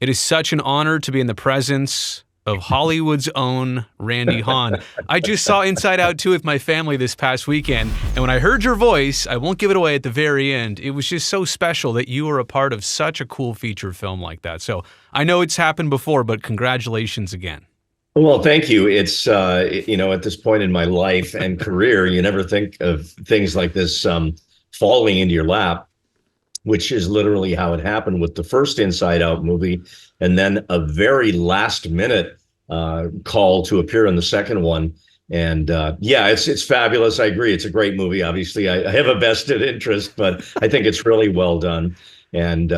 It is such an honor to be in the presence of Hollywood's own Randy Hahn. I just saw Inside Out 2 with my family this past weekend, and when I heard your voice, I won't give it away at the very end, it was just so special that you were a part of such a cool feature film like that. So I know it's happened before, but congratulations again. Well, thank you. It's, at this point in my life and career, you never think of things like this falling into your lap, which is literally how it happened with the first Inside Out movie. And then a very last minute call to appear in the second one. And it's fabulous. I agree. It's a great movie. Obviously, I have a vested interest, but I think it's really well done and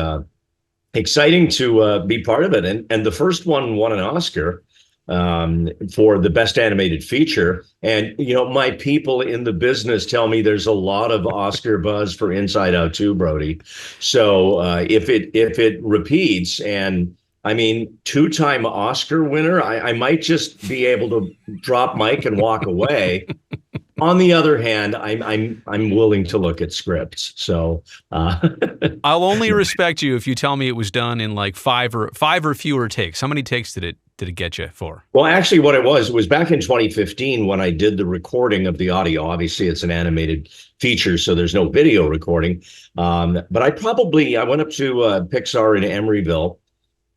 exciting to be part of it. And the first one won an Oscar for the best animated feature. And, my people in the business tell me there's a lot of Oscar buzz for Inside Out 2, Brody. So if it repeats, and I mean, two-time Oscar winner, I might just be able to drop Mike and walk away. On the other hand, I'm willing to look at scripts. So I'll only respect you if you tell me it was done in like five or fewer takes. How many takes did it get you for? Well, actually, what it was back in 2015 when I did the recording of the audio. Obviously, it's an animated feature, so there's no video recording. But I went up to Pixar in Emeryville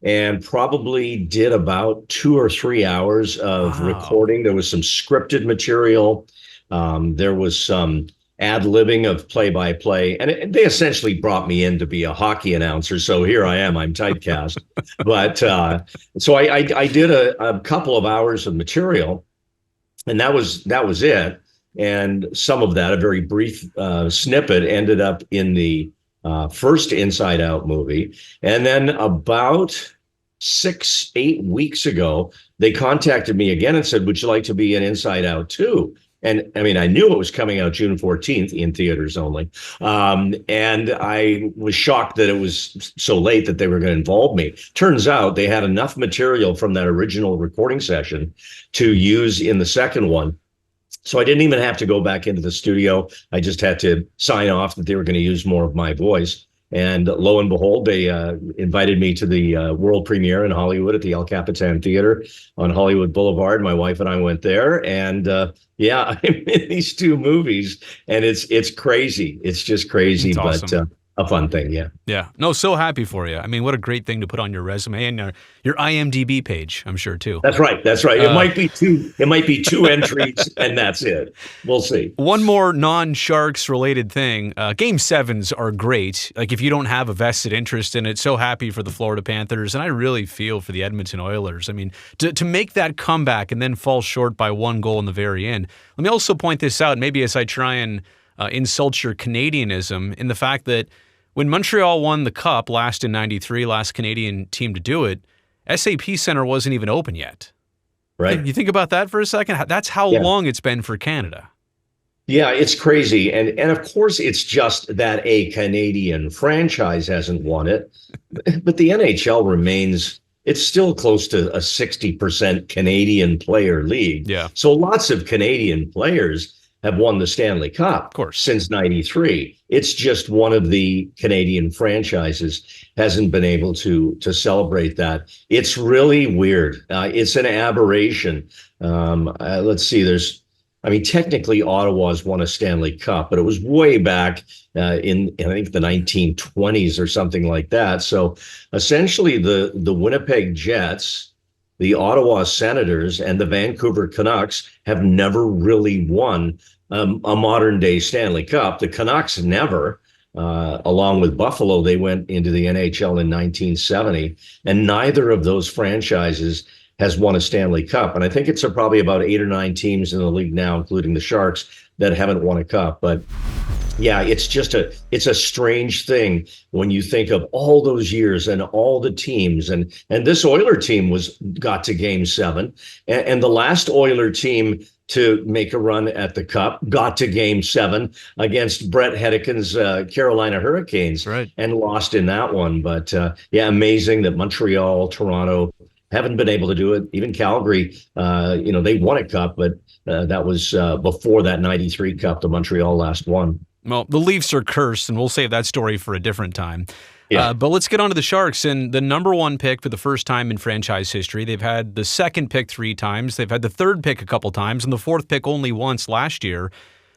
and probably did about 2 or 3 hours of recording. There was some scripted material. There was some ad-libbing of play-by-play, and they essentially brought me in to be a hockey announcer. So here I am, I'm typecast. But so I did a couple of hours of material, and that was it. And some of that, a very brief snippet, ended up in the first Inside Out movie. And then about 6-8 weeks ago, they contacted me again and said, would you like to be in Inside Out 2? And I mean, I knew it was coming out June 14th in theaters only. And I was shocked that it was so late that they were going to involve me. Turns out they had enough material from that original recording session to use in the second one. So I didn't even have to go back into the studio. I just had to sign off that they were going to use more of my voice. And lo and behold, they invited me to the world premiere in Hollywood at the El Capitan Theater on Hollywood Boulevard. My wife and I went there, and I'm in these 2 movies, and it's crazy. It's just crazy, awesome. But a fun thing, yeah. Yeah, no, so happy for you. I mean, what a great thing to put on your resume and your IMDb page, I'm sure too. That's right. It might be 2. It might be 2 entries, and that's it. We'll see. One more non-Sharks related thing. Game 7s are great. Like if you don't have a vested interest in it, so happy for the Florida Panthers, and I really feel for the Edmonton Oilers. I mean, to make that comeback and then fall short by 1 goal in the very end. Let me also point this out, maybe as I try and insult your Canadianism, in the fact that when Montreal won the Cup last in '93, last Canadian team to do it, SAP Center wasn't even open yet. Right. You think about that for a second? That's how long it's been for Canada. Yeah, it's crazy. And of course, it's just that a Canadian franchise hasn't won it. But the NHL remains, it's still close to a 60% Canadian player league. Yeah. So lots of Canadian players have won the Stanley Cup, of course, since '93. It's just one of the Canadian franchises hasn't been able to celebrate that. It's really weird. It's an aberration. Let's see. Technically Ottawa's won a Stanley Cup, but it was way back in I think the 1920s or something like that. So essentially the Winnipeg Jets, the Ottawa Senators, and the Vancouver Canucks have never really won a modern day Stanley Cup. The Canucks never, along with Buffalo, they went into the NHL in 1970, and neither of those franchises has won a Stanley Cup. And I think it's probably about 8 or 9 teams in the league now, including the Sharks, that haven't won a cup. But yeah, it's a strange thing when you think of all those years and all the teams, and this Oiler team got to Game 7, and the last Oiler team to make a run at the Cup got to Game 7 against Brett Hedican's Carolina Hurricanes, right, and lost in that one. But amazing that Montreal, Toronto haven't been able to do it. Even Calgary, they won a cup, but that was before that '93 Cup, the Montreal last one. Well, the Leafs are cursed, and we'll save that story for a different time. Yeah. But let's get on to the Sharks and the number one pick for the first time in franchise history. They've had the second pick 3 times. They've had the third pick a couple times and the fourth pick only once last year.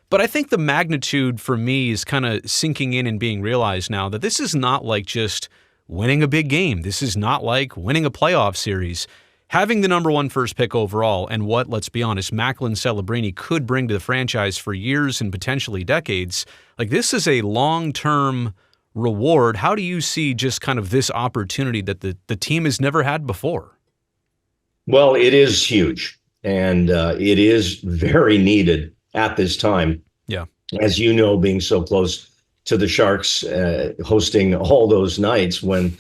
But I think the magnitude for me is kind of sinking in and being realized now that this is not like just winning a big game. This is not like winning a playoff series. Having the number one first pick overall and what, let's be honest, Macklin Celebrini could bring to the franchise for years and potentially decades, like this is a long-term reward. How do you see just kind of this opportunity that the team has never had before? Well, it is huge, and it is very needed at this time. Yeah. As you know, being so close to the Sharks, hosting all those nights when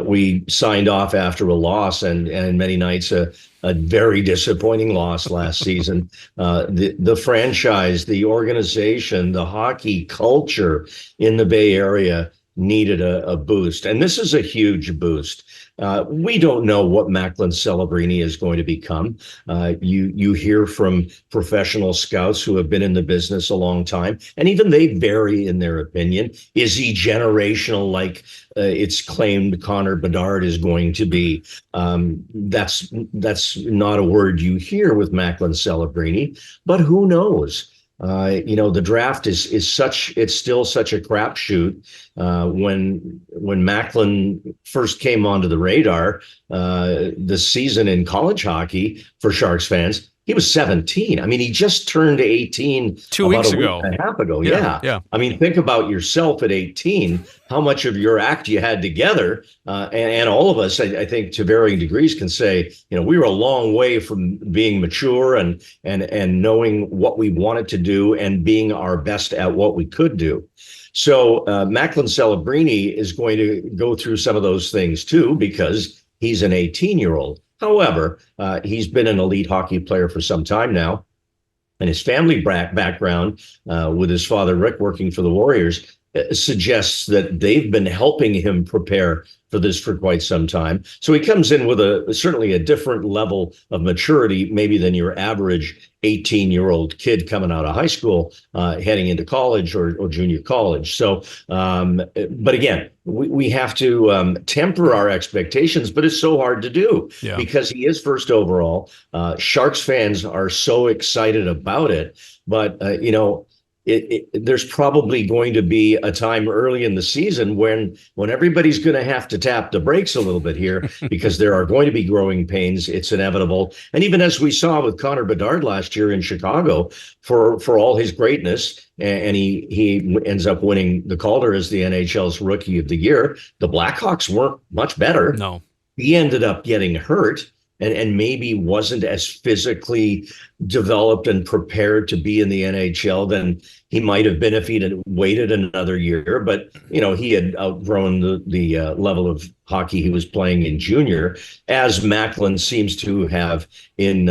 we signed off after a loss, and many nights a very disappointing loss last season. The franchise, the organization, the hockey culture in the Bay Area needed a boost. And this is a huge boost. We don't know what Macklin Celebrini is going to become. You hear from professional scouts who have been in the business a long time, and even they vary in their opinion. Is he generational like it's claimed Connor Bedard is going to be? That's not a word you hear with Macklin Celebrini, but who knows? The draft is still such a crapshoot. When Macklin first came onto the radar, the season in college hockey for Sharks fans, he was 17. I mean, he just turned 18 2 weeks ago. Week and a half ago. Yeah. I mean, think about yourself at 18, how much of your act you had together. And all of us, I think, to varying degrees can say, we were a long way from being mature and knowing what we wanted to do and being our best at what we could do. So Macklin Celebrini is going to go through some of those things, too, because he's an 18-year-old. However, he's been an elite hockey player for some time now, and his family background with his father, Rick, working for the Warriors, suggests that they've been helping him prepare for this for quite some time. So he comes in with certainly a different level of maturity, maybe than your average 18-year-old kid coming out of high school, heading into college or junior college. So, but again, we have to temper our expectations, but it's so hard to do because he is first overall. Sharks fans are so excited about it, but there's probably going to be a time early in the season when everybody's going to have to tap the brakes a little bit here because there are going to be growing pains. It's inevitable. And even as we saw with Connor Bedard last year in Chicago, for all his greatness, and he ends up winning the Calder as the NHL's Rookie of the Year, the Blackhawks weren't much better. No. He ended up getting hurt. And maybe wasn't as physically developed and prepared to be in the NHL than he might have been if he'd waited another year. But, he had outgrown the level of hockey he was playing in junior, as Macklin seems to have in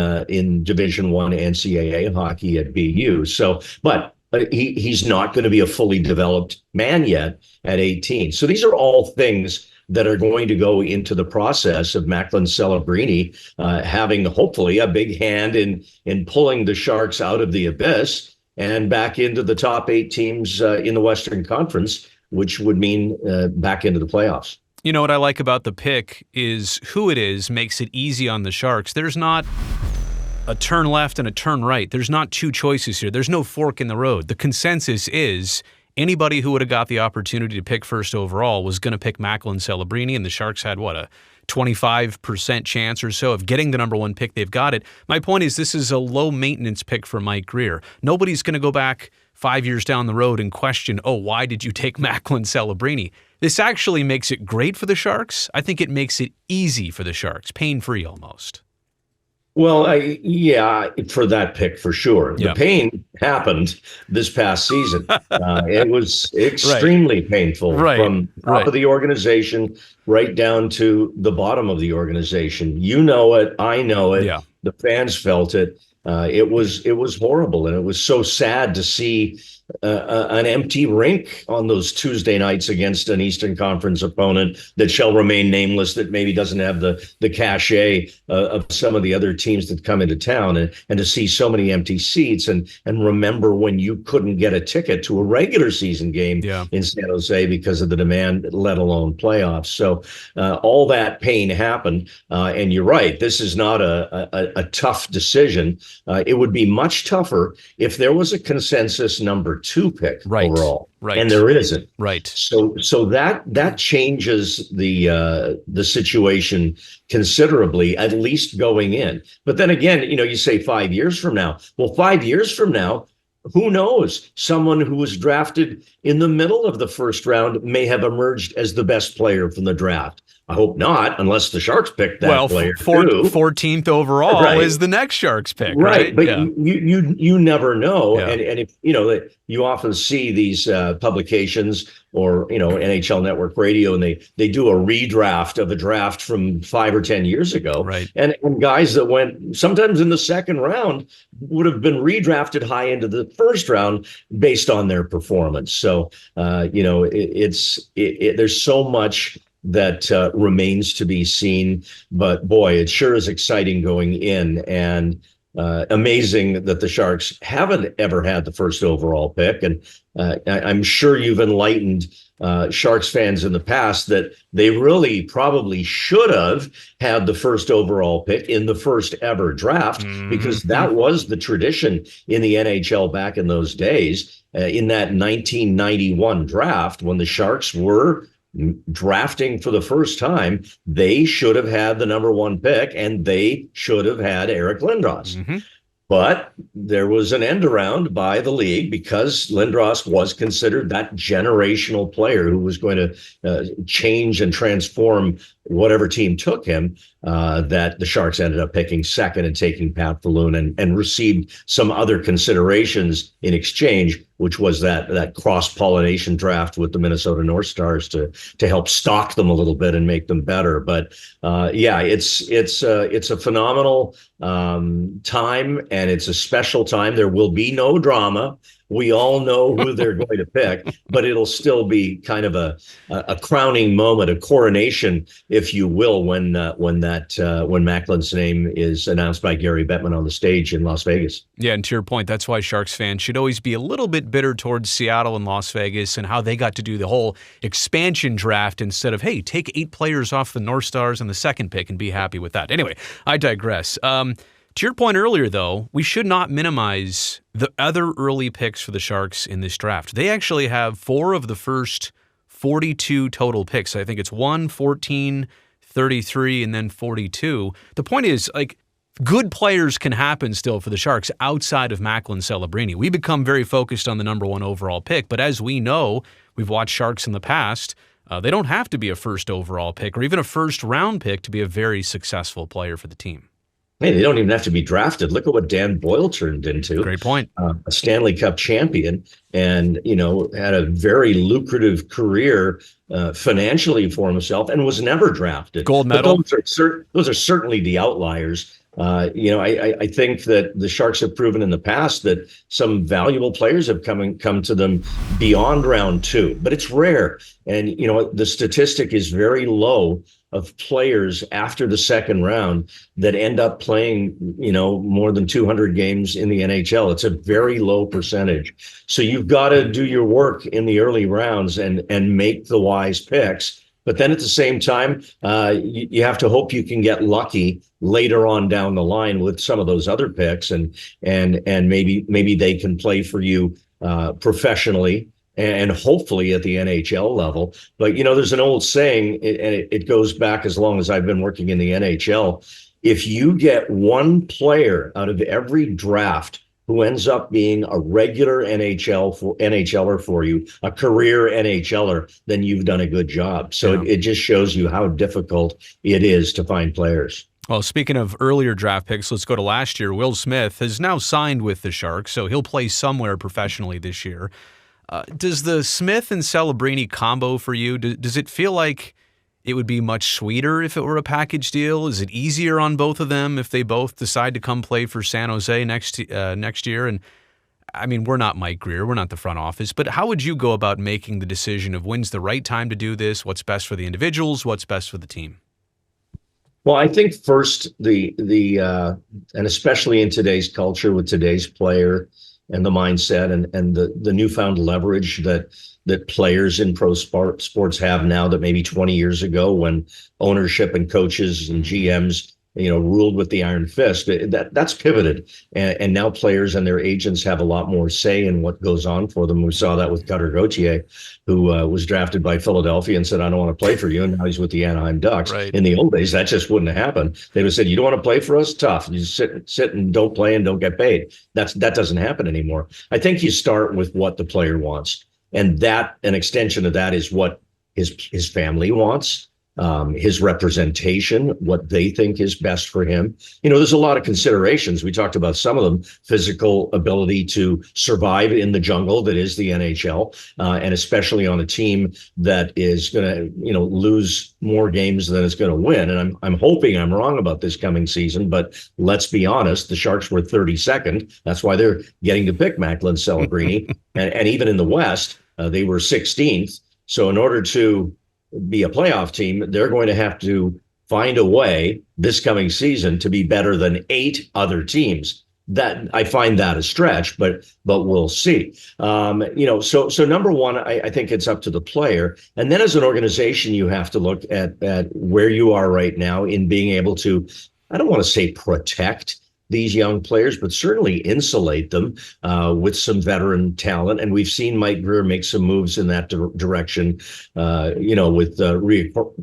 Division I NCAA hockey at BU. So, but he's not going to be a fully developed man yet at 18. So these are all things that are going to go into the process of Macklin Celebrini having hopefully a big hand in pulling the Sharks out of the abyss and back into the top 8 teams in the Western Conference, which would mean back into the playoffs. You know what I like about the pick is who it is makes it easy on the Sharks. There's not a turn left and a turn right. There's not 2 choices here. There's no fork in the road. The consensus is anybody who would have got the opportunity to pick first overall was going to pick Macklin Celebrini, and the Sharks had, a 25% chance or so of getting the number one pick. They've got it. My point is this is a low-maintenance pick for Mike Grier. Nobody's going to go back 5 years down the road and question, why did you take Macklin Celebrini? This actually makes it great for the Sharks. I think it makes it easy for the Sharks, pain-free almost. Well, for that pick, for sure. The pain happened this past season. It was extremely painful from top of the organization right down to the bottom of the organization. You know it. I know it. The fans felt it. It was horrible. And it was so sad to see an empty rink on those Tuesday nights against an Eastern Conference opponent that shall remain nameless, that maybe doesn't have the cachet of some of the other teams that come into town, and to see so many empty seats, and remember when you couldn't get a ticket to a regular season game in San Jose because of the demand, let alone playoffs. So all that pain happened, and you're right. This is not a tough decision. It would be much tougher if there was a consensus number 2 pick overall, and there isn't. So that changes the situation considerably, at least going in. But then again, you say 5 years from now. Well, 5 years from now, who knows? Someone who was drafted in the middle of the first round may have emerged as the best player from the draft. I hope not, unless the Sharks pick that player. 14th overall is the next Sharks pick, right? But you never know, and if you often see these publications or NHL Network Radio, and they do a redraft of a draft from 5 or 10 years ago, and guys that went sometimes in the second round would have been redrafted high into the first round based on their performance. So there's so much that remains to be seen, but boy, it sure is exciting going in, and amazing that the Sharks haven't ever had the first overall pick. And I'm sure you've enlightened Sharks fans in the past that they really probably should have had the first overall pick in the first ever draft, because that was the tradition in the NHL back in those days. In that 1991 draft, when the Sharks were drafting for the first time, they should have had the number 1 pick, and they should have had Eric Lindros. But there was an end around by the league, because Lindros was considered that generational player who was going to change and transform whatever team took him, that the Sharks ended up picking second and taking Pat Falloon, and received some other considerations in exchange, which was that cross-pollination draft with the Minnesota North Stars to help stock them a little bit and make them better. But it's a phenomenal time, and it's a special time. There will be no drama. We all know who they're going to pick, but it'll still be kind of a crowning moment, a coronation, if you will, when Macklin's name is announced by Gary Bettman on the stage in Las Vegas. Yeah, and to your point, that's why Sharks fans should always be a little bit bitter towards Seattle and Las Vegas and how they got to do the whole expansion draft instead of, hey, take 8 players off the North Stars in the second pick and be happy with that. Anyway, I digress. To your point earlier, though, we should not minimize the other early picks for the Sharks in this draft. They actually have 4 of the first 42 total picks. I think it's 1, 14, 33, and then 42. The point is, good players can happen still for the Sharks outside of Macklin Celebrini. We become very focused on the number 1 overall pick, but as we know, we've watched Sharks in the past, they don't have to be a first overall pick or even a first round pick to be a very successful player for the team. Hey, they don't even have to be drafted. Look at what Dan Boyle turned into. Great point. A Stanley Cup champion, and had a very lucrative career financially for himself, and was never drafted. Gold medal. But those are certainly the outliers. I think that the Sharks have proven in the past that some valuable players have come to them beyond round 2, but it's rare. And the statistic is very low of players after the second round that end up playing, more than 200 games in the NHL. It's a very low percentage. So you've got to do your work in the early rounds and make the wise picks. But then at the same time, you have to hope you can get lucky later on down the line with some of those other picks, and maybe they can play for you professionally, and hopefully at the NHL level. But, there's an old saying, and it goes back as long as I've been working in the NHL. If you get one player out of every draft who ends up being a regular NHLer for you, a career NHLer, then you've done a good job. So it just shows you how difficult it is to find players. Well, speaking of earlier draft picks, let's go to last year. Will Smith has now signed with the Sharks, so he'll play somewhere professionally this year. Does the Smith and Celebrini combo for you, does it feel like it would be much sweeter if it were a package deal? Is it easier on both of them if they both decide to come play for San Jose next year? And I mean, we're not Mike Greer, we're not the front office, but how would you go about making the decision of when's the right time to do this? What's best for the individuals? What's best for the team? Well, I think first and especially in today's culture with today's player and the mindset and the newfound leverage that players in pro sports have now that maybe 20 years ago when ownership and coaches and GMs ruled with the iron fist, that's pivoted. And now players and their agents have a lot more say in what goes on for them. We saw that with Cutter Gauthier, who was drafted by Philadelphia and said, I don't want to play for you. And now he's with the Anaheim Ducks. Right. In the old days, that just wouldn't have happened. They would have said, you don't want to play for us? Tough. You sit and don't play and don't get paid. That doesn't happen anymore. I think you start with what the player wants. And that an extension of that is what his family wants. His representation, what they think is best for him. There's a lot of considerations. We talked about some of them: physical ability to survive in the jungle that is the NHL, and especially on a team that is going to, lose more games than it's going to win. And I'm hoping I'm wrong about this coming season, but let's be honest, the Sharks were 32nd. That's why they're getting to pick Macklin, Celebrini, and even in the West, they were 16th. So in order to be a playoff team, they're going to have to find a way this coming season to be better than 8 other teams. That I find that a stretch, but we'll see. So number one, I think it's up to the player, and then as an organization, you have to look at where you are right now in being able to, I don't want to say protect these young players, but certainly insulate them with some veteran talent. And we've seen Mike Greer make some moves in that direction, with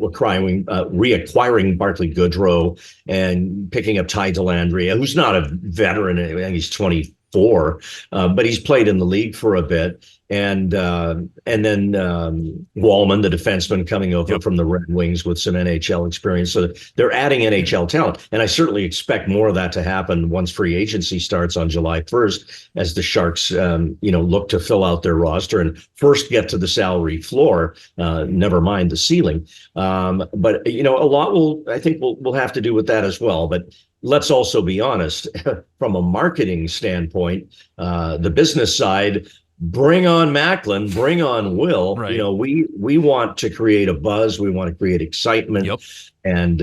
reacquiring Barclay Goodrow and picking up Ty Dellandrea, who's not a veteran. I think he's 24, but he's played in the league for a bit. And then Wallman, the defenseman, coming over from the Red Wings with some NHL experience. So they're adding NHL talent. And I certainly expect more of that to happen once free agency starts on July 1st, as the Sharks, look to fill out their roster and first get to the salary floor, never mind the ceiling. But a lot we'll have to do with that as well. But let's also be honest, from a marketing standpoint, the business side, bring on Macklin, bring on Will. Right. We want to create a buzz. We want to create excitement. Yep. And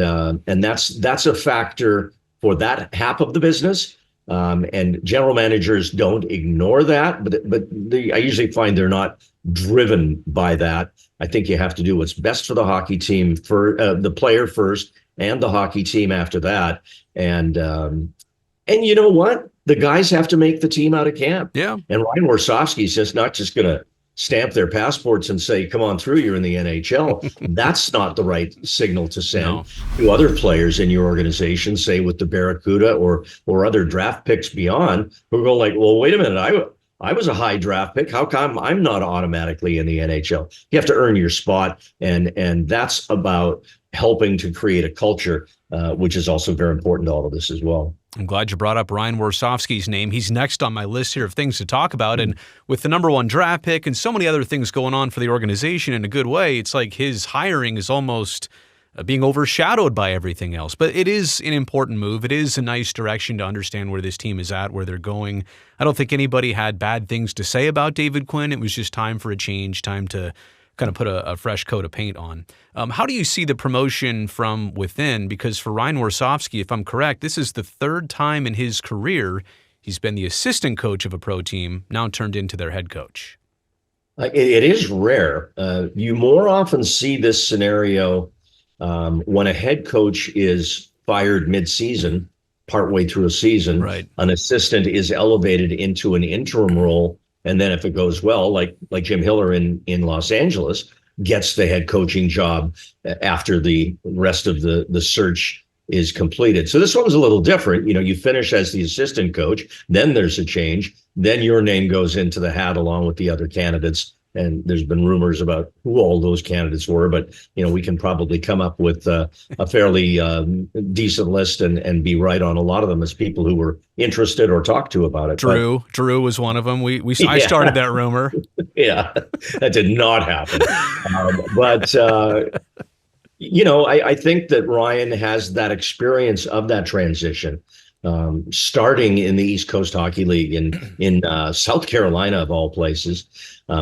that's a factor for that half of the business. And general managers don't ignore that, but I usually find they're not driven by that. I think you have to do what's best for the hockey team, for the player first, and the hockey team after that. And you know what? The guys have to make the team out of camp. Yeah. And Ryan Warsofsky is just not just going to stamp their passports and say, come on through, you're in the NHL. That's not the right signal to send to other players in your organization, say with the Barracuda or other draft picks beyond, who go like, well, wait a minute, I was a high draft pick. How come I'm not automatically in the NHL? You have to earn your spot. And that's about helping to create a culture, which is also very important to all of this as well. I'm glad you brought up Ryan Warsofsky's name. He's next on my list here of things to talk about. And with the number 1 draft pick and so many other things going on for the organization in a good way, it's like his hiring is almost being overshadowed by everything else. But it is an important move. It is a nice direction to understand where this team is at, where they're going. I don't think anybody had bad things to say about David Quinn. It was just time for a change, time to kind of put a fresh coat of paint on. How do you see the promotion from within? Because for Ryan Warsofsky, if I'm correct, this is the 3rd time in his career he's been the assistant coach of a pro team, now turned into their head coach. It is rare. You more often see this scenario when a head coach is fired mid-season, partway through a season. Right. An assistant is elevated into an interim role. And then if it goes well, like Jim Hiller in Los Angeles, gets the head coaching job after the rest of the search is completed. So this one's a little different. You finish as the assistant coach, then there's a change, then your name goes into the hat along with the other candidates. And there's been rumors about who all those candidates were, but we can probably come up with a fairly decent list and be right on a lot of them as people who were interested or talked to about it. Drew was one of them. I started that rumor. Yeah, that did not happen. I think that Ryan has that experience of that transition. starting in the East Coast Hockey League in South Carolina, of all places,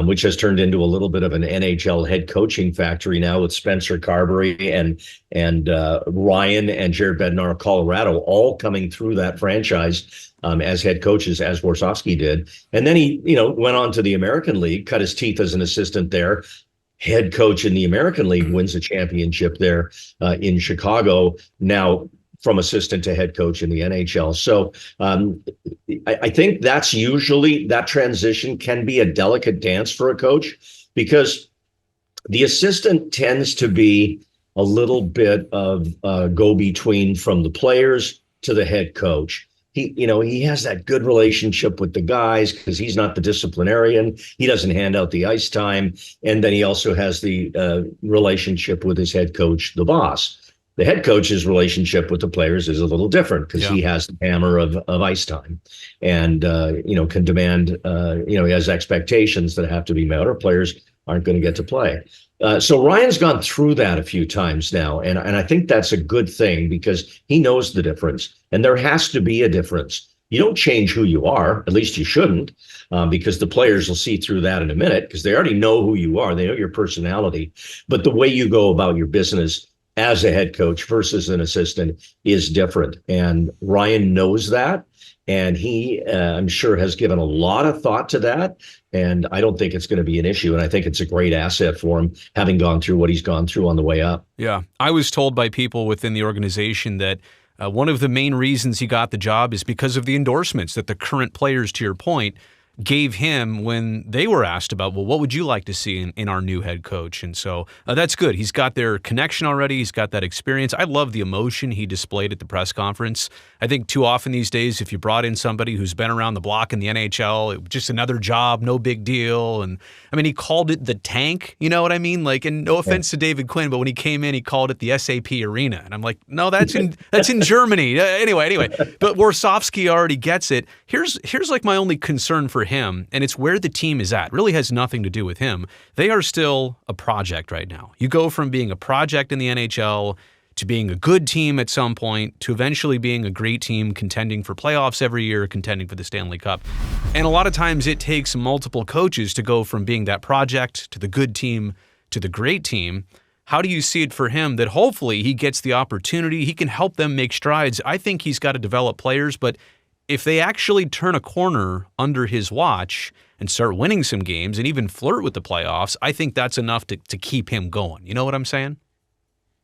which has turned into a little bit of an NHL head coaching factory now with Spencer Carberry and Ryan and Jared Bednar, Colorado, all coming through that franchise as head coaches, as Warsofsky did. And then he, went on to the American League, cut his teeth as an assistant there. Head coach in the American League, wins a championship there in Chicago. Now from assistant to head coach in the NHL. So I think that's usually, that transition can be a delicate dance for a coach, because the assistant tends to be a little bit of a go-between from the players to the head coach. He has that good relationship with the guys because he's not the disciplinarian. He doesn't hand out the ice time. And then he also has the relationship with his head coach, the boss. The head coach's relationship with the players is a little different because he has the hammer of ice time and, can demand, he has expectations that have to be met or players aren't going to get to play. So Ryan's gone through that a few times now. And I think that's a good thing because he knows the difference, and there has to be a difference. You don't change who you are, at least you shouldn't, because the players will see through that in a minute because they already know who you are. They know your personality, but the way you go about your business as a head coach versus an assistant is different. And Ryan knows that. And he, I'm sure, has given a lot of thought to that. And I don't think it's going to be an issue. And I think it's a great asset for him, having gone through what he's gone through on the way up. Yeah. I was told by people within the organization that one of the main reasons he got the job is because of the endorsements that the current players, to your point, gave him when they were asked about, well, what would you like to see in our new head coach? And so that's good. He's got their connection already. He's got that experience. I love the emotion he displayed at the press conference. I think too often these days, if you brought in somebody who's been around the block in the NHL, it was just another job, no big deal. And I mean, he called it the tank, you know what I mean? Like, and no offense to David Quinn, but when he came in, he called it the SAP Arena. And I'm like, no, that's in Germany. Anyway, but Warsofsky already gets it. Here's like my only concern for him, and it's where the team is at. It really has nothing to do with him. They are still a project right now. You go from being a project in the NHL to being a good team at some point to eventually being a great team contending for playoffs every year, contending for the Stanley Cup. And a lot of times it takes multiple coaches to go from being that project to the good team to the great team. How do you see it for him that hopefully he gets the opportunity, he can help them make strides? I think he's got to develop players, but if they actually turn a corner under his watch and start winning some games and even flirt with the playoffs, I think that's enough to keep him going. You know what I'm saying?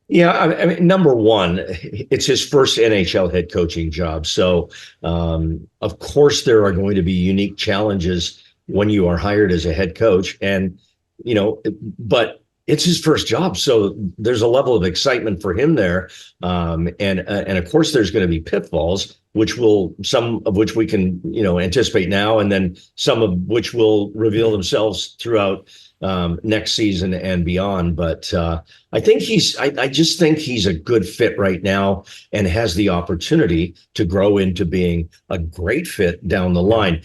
Yeah, I mean, number one, it's his first NHL head coaching job. So, of course, there are going to be unique challenges when you are hired as a head coach. And, but it's his first job. So there's a level of excitement for him there. And of course, there's going to be pitfalls, some of which we can, anticipate now, and then some of which will reveal themselves throughout next season and beyond. But I think I just think he's a good fit right now and has the opportunity to grow into being a great fit down the line.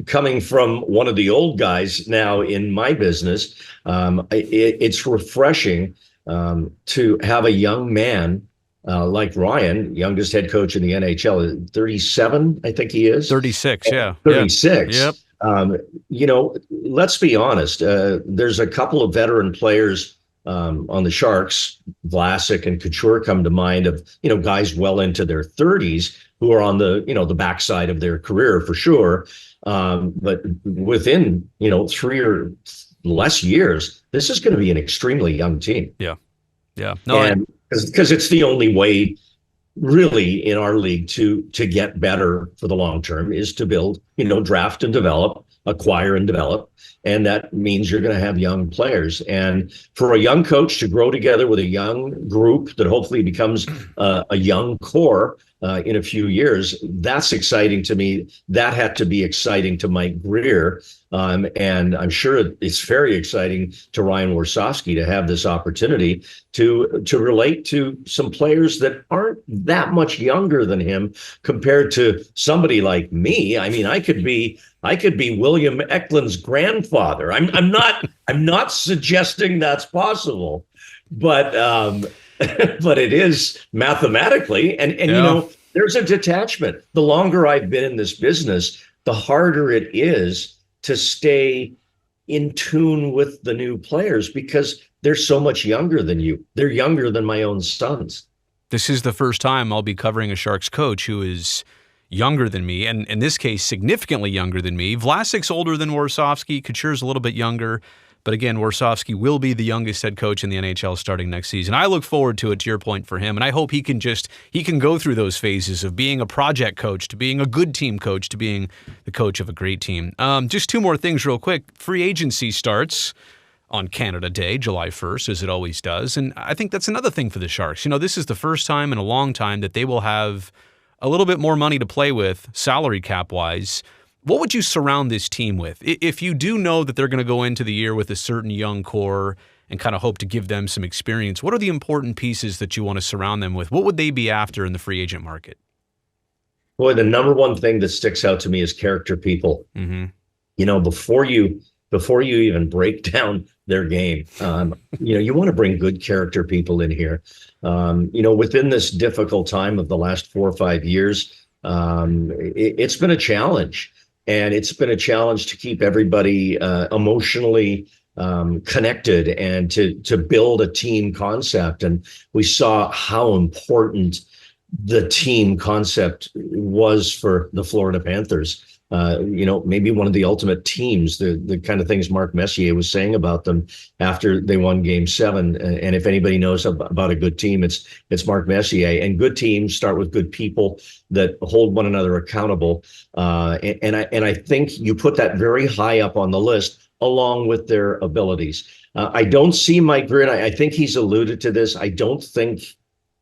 Coming from one of the old guys now in my business, it's refreshing to have a young man like Ryan, youngest head coach in the NHL, 37, I think he is. 36, yeah. 36. Yep. Let's be honest. There's a couple of veteran players on the Sharks, Vlasic and Couture come to mind, of, guys well into their 30s who are on the, the backside of their career for sure. But within, 3 or less years, this is going to be an extremely young team. Yeah. Yeah. No, and because it's the only way really in our league to get better for the long term is to build, draft and develop, acquire and develop. And that means you're going to have young players. And for a young coach to grow together with a young group that hopefully becomes a young core in a few years, that's exciting to me. That had to be exciting to Mike Greer. And I'm sure it's very exciting to Ryan Warsofsky to have this opportunity to relate to some players that aren't that much younger than him compared to somebody like me. I mean, I could be William Eklund's grandfather. I'm not suggesting that's possible, but but it is mathematically, and there's a detachment. The longer I've been in this business, the harder it is to stay in tune with the new players because they're so much younger than you. They're younger than my own sons. This is the first time I'll be covering a Sharks coach who is younger than me, and in this case, significantly younger than me. Vlasic's older than Warsofsky. Couture's a little bit younger. But again, Warsofsky will be the youngest head coach in the NHL starting next season. I look forward to it, to your point, for him. And I hope he can go through those phases of being a project coach to being a good team coach to being the coach of a great team. Just two more things real quick. Free agency starts on Canada Day, July 1st, as it always does. And I think that's another thing for the Sharks. This is the first time in a long time that they will have a little bit more money to play with, salary cap-wise. What would you surround this team with? If you do know that they're going to go into the year with a certain young core and kind of hope to give them some experience, what are the important pieces that you want to surround them with? What would they be after in the free agent market? Boy, the number one thing that sticks out to me is character people. Mm-hmm. Before you even break down their game, you want to bring good character people in here. Within this difficult time of the last 4 or 5 years, it's been a challenge. And it's been a challenge to keep everybody emotionally connected and to build a team concept. And we saw how important the team concept was for the Florida Panthers. Maybe one of the ultimate teams, the kind of things Mark Messier was saying about them after they won Game 7. And if anybody knows about a good team, it's Mark Messier. And good teams start with good people that hold one another accountable. And I think you put that very high up on the list along with their abilities. I don't see Mike Green. I think he's alluded to this. I don't think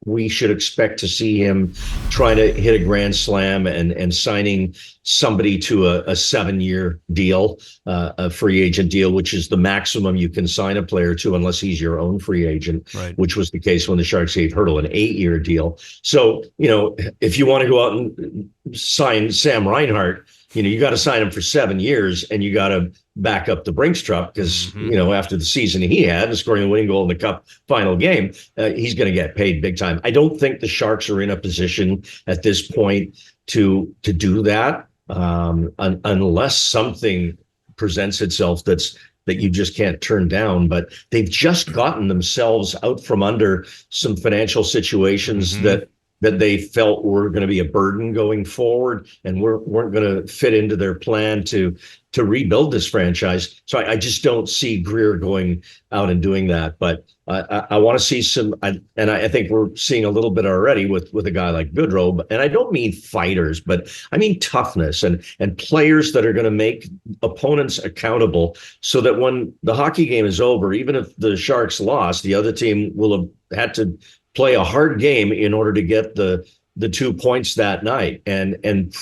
we should expect to see him trying to hit a grand slam and signing somebody to a 7-year deal, a free agent deal, which is the maximum you can sign a player to unless he's your own free agent, right, which was the case when the Sharks gave Hurdle an 8-year deal. So, if you want to go out and sign Sam Reinhart, you got to sign him for 7 years and you got to back up the Brinks truck because, after the season he had and scoring the winning goal in the Cup final game, he's going to get paid big time. I don't think the Sharks are in a position at this point to do that unless something presents itself that you just can't turn down. But they've just gotten themselves out from under some financial situations that they felt were going to be a burden going forward and weren't going to fit into their plan to rebuild this franchise. So I just don't see Greer going out and doing that. But I want to see some, and I think we're seeing a little bit already with a guy like Goodrow. And I don't mean fighters, but I mean toughness and players that are going to make opponents accountable so that when the hockey game is over, even if the Sharks lost, the other team will have had to play a hard game in order to get the 2 points that night. And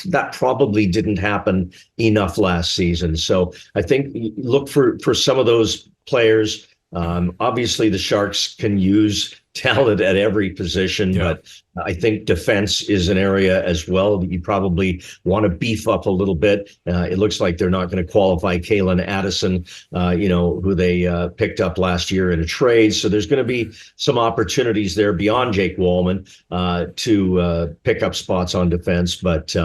that probably didn't happen enough last season. So I think look for some of those players. Obviously the Sharks can use talent at every position, but I think defense is an area as well that you probably want to beef up a little bit. It looks like they're not going to qualify Kalen Addison, who they picked up last year in a trade. So there's going to be some opportunities there beyond Jake Wallman to pick up spots on defense. But,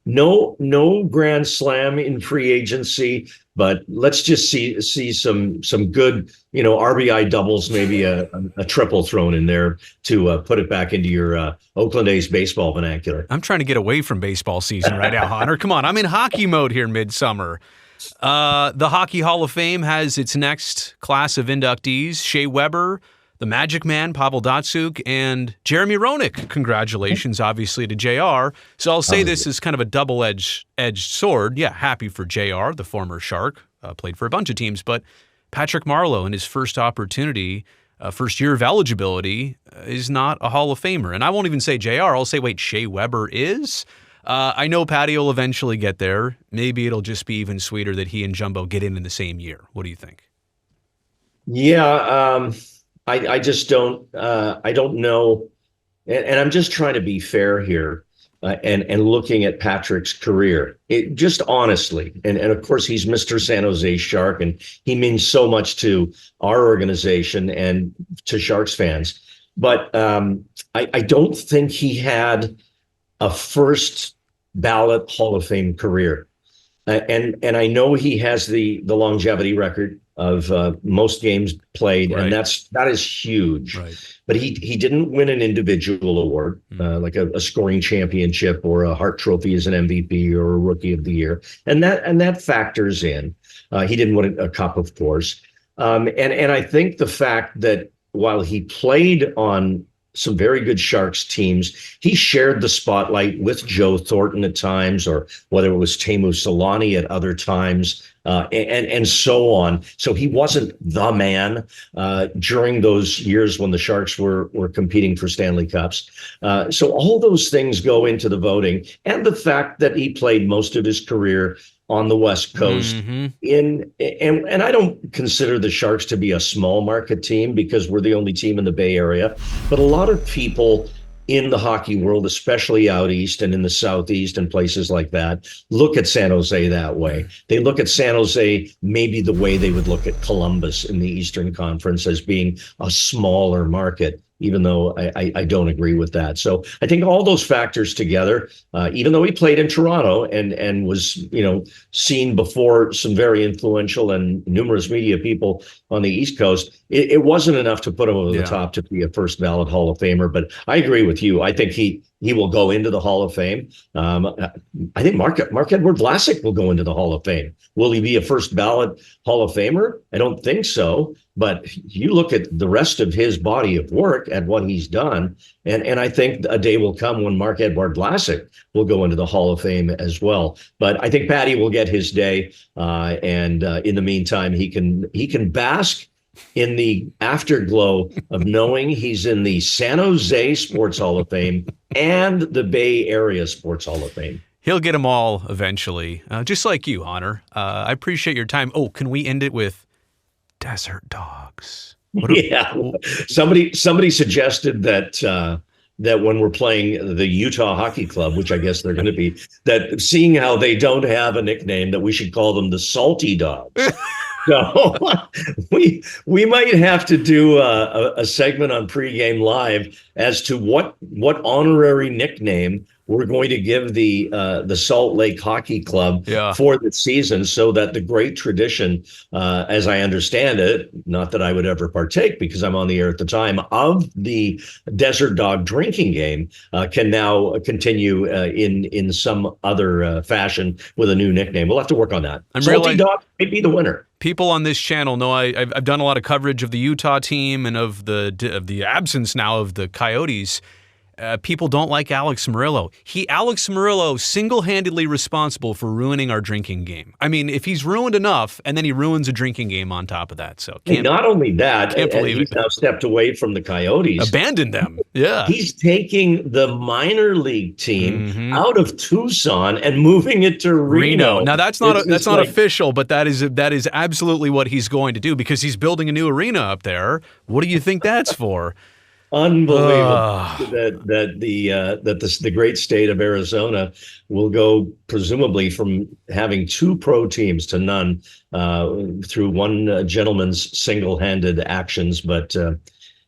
no grand slam in free agency. But let's just see some good, RBI doubles, maybe a triple thrown in there to put it back into your Oakland A's baseball vernacular. I'm trying to get away from baseball season right now, Hunter. Come on, I'm in hockey mode here midsummer. The Hockey Hall of Fame has its next class of inductees: Shea Weber, the Magic Man, Pavel Datsyuk, and Jeremy Roenick. Congratulations, obviously, to JR. So I'll say this is kind of a double-edged sword. Yeah, happy for JR, the former Shark, played for a bunch of teams, but Patrick Marleau in his first opportunity, first year of eligibility, is not a Hall of Famer. And I won't even say JR, I'll say, wait, Shea Weber is? I know Patty will eventually get there. Maybe it'll just be even sweeter that he and Jumbo get in the same year. What do you think? Yeah, I just don't. I don't know, and I'm just trying to be fair here, and looking at Patrick's career. It just honestly, and of course he's Mr. San Jose Shark, and he means so much to our organization and to Sharks fans. But I don't think he had a first ballot Hall of Fame career. And I know he has the longevity record of most games played, Right. and that is huge. Right. But he didn't win an individual award, like a scoring championship or a Hart Trophy as an MVP or a Rookie of the Year, and that factors in. He didn't win a cup, of course, and I think the fact that while he played on some very good Sharks teams, he shared the spotlight with Joe Thornton at times, or whether it was Teemu Selanne at other times, and so on. So he wasn't the man during those years when the Sharks were competing for Stanley Cups. So all those things go into the voting, and the fact that he played most of his career on the West Coast. And I don't consider the Sharks to be a small market team because we're the only team in the Bay Area. But a lot of people in the hockey world, especially out east and in the Southeast and places like that, look at San Jose that way. They look at San Jose maybe the way they would look at Columbus in the Eastern Conference, as being a smaller market, even though I don't agree with that. So I think all those factors together, even though he played in Toronto and was, seen before some very influential and numerous media people on the East Coast, it wasn't enough to put him over the top to be a first ballot Hall of Famer. But I agree with you. I think he will go into the Hall of Fame. I think Marc-Edouard Vlasic will go into the Hall of Fame. Will he be a first ballot Hall of Famer? I don't think so. But you look at the rest of his body of work, at what he's done, and I think a day will come when Marc-Edouard Vlasic will go into the Hall of Fame as well. But I think Patty will get his day, and in the meantime, he can bask in the afterglow of knowing he's in the San Jose Sports Hall of Fame and the Bay Area Sports Hall of Fame. He'll get them all eventually, just like you, Honor. I appreciate your time. Oh, can we end it with Desert Dogs? Somebody suggested that when we're playing the Utah Hockey Club, which I guess they're going to be, that seeing how they don't have a nickname, that we should call them the Salty Dogs. So we might have to do a segment on Pregame Live as to what honorary nickname we're going to give the Salt Lake Hockey Club for the season, so that the great tradition, as I understand it, not that I would ever partake because I'm on the air at the time, of the Desert Dog drinking game can now continue in some other fashion with a new nickname. We'll have to work on that. Salty Dog might be the winner. People on this channel know I've done a lot of coverage of the Utah team and of the absence now of the Coyotes. People don't like Alex Murillo. Alex Murillo single-handedly responsible for ruining our drinking game. I mean, if he's ruined enough, and then he ruins a drinking game on top of that. So not only that, can't believe he's now stepped away from the Coyotes. Abandoned them. Yeah. He's taking the minor league team out of Tucson and moving it to Reno. Now that's not official, but that is absolutely what he's going to do, because he's building a new arena up there. What do you think that's for? Unbelievable that the great state of Arizona will go presumably from having two pro teams to none through one gentleman's single-handed actions, but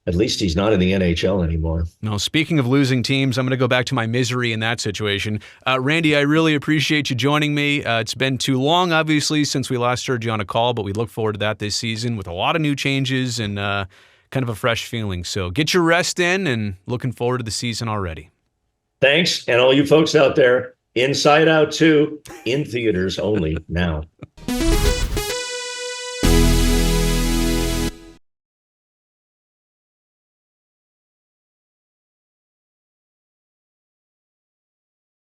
at least he's not in the NHL anymore. No, speaking of losing teams, I'm going to go back to my misery in that situation. Randy, I really appreciate you joining me. It's been too long, obviously, since we last heard you on a call, but we look forward to that this season with a lot of new changes and kind of a fresh feeling. So get your rest in, and looking forward to the season already. Thanks. And all you folks out there, Inside Out 2, in theaters only now.